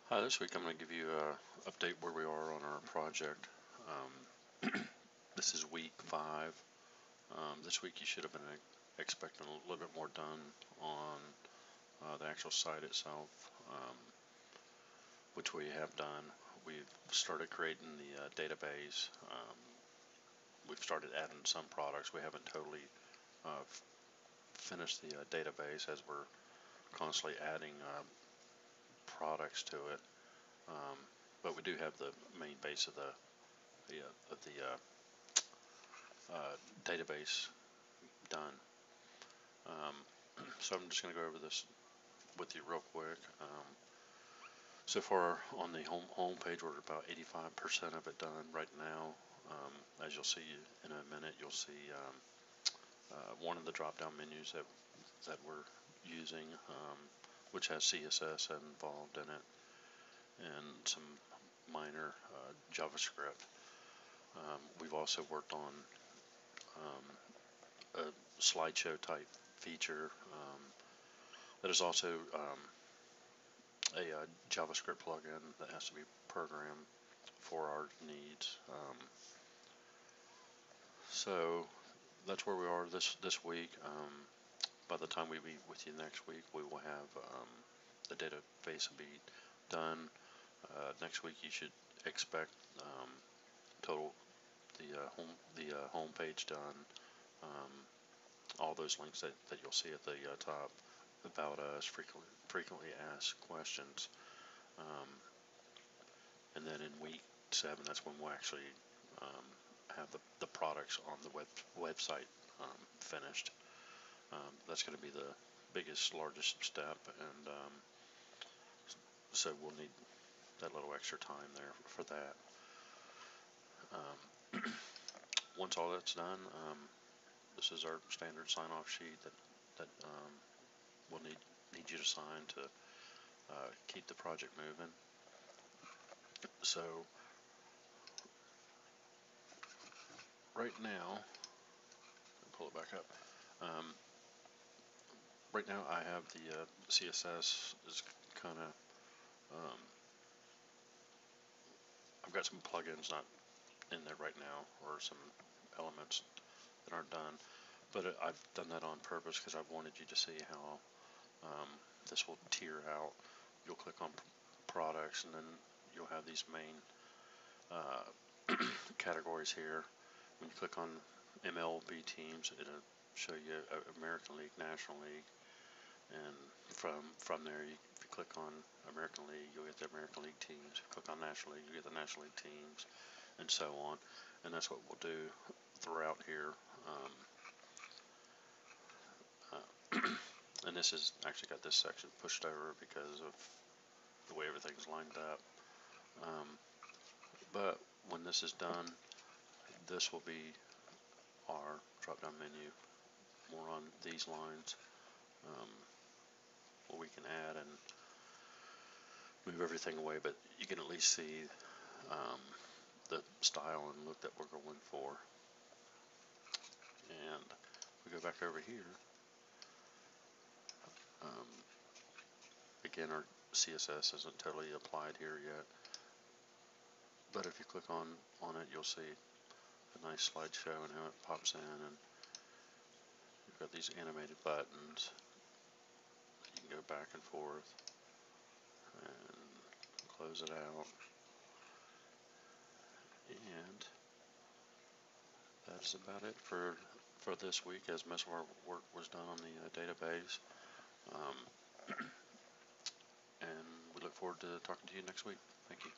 Hi, this week I'm going to give you an update where we are on our project. This is week 5. This week you should have been expecting a little bit more done on the actual site itself, which we have done. We've started creating the database. We've started adding some products. We haven't totally finished the database as we're constantly adding products to it. But we do have the main base of the database done. Um, so I'm just going to go over this with you real quick. So far on the home page, we're about 85% of it done right now. As you'll see in a minute, you'll see one of the drop-down menus that we're using, which has CSS involved in it, and some minor JavaScript. We've also worked on a slideshow type feature that is also a JavaScript plugin that has to be programmed for our needs. So that's where we are this week. By the time we meet with you next week, we will have the database will be done. Next week, you should expect total the home page done. All those links that you'll see at the top, about us, frequently asked questions, and then in week 7, that's when we'll actually have the products on the website finished. That's going to be the biggest, largest step, and so we'll need that little extra time there for that. Once all that's done, this is our standard sign-off sheet that we'll need you to sign to keep the project moving. So right now, pull it back up. Right now I have the CSS is kind of I've got some plugins not in there right now, or some elements that aren't done, but I've done that on purpose because I wanted you to see how this will tier out. You'll click on products, and then you'll have these main categories here. When you click on MLB teams, it'll show you American League, National League, and from there, if you click on American League, you'll get the American League teams. If you click on National League, you get the National League teams, and so on. And that's what we'll do throughout here. And this has actually got this section pushed over because of the way everything's lined up. But when this is done, this will be our drop-down menu. More on these lines, where we can add and move everything away, but you can at least see the style and look that we're going for. And we go back over here. Again, our CSS isn't totally applied here yet, but if you click on it, you'll see a nice slideshow and how it pops in, and you've got these animated buttons. You can go back and forth and close it out, and that's about it for this week, as most of our work was done on the database. And we look forward to talking to you next week. Thank you.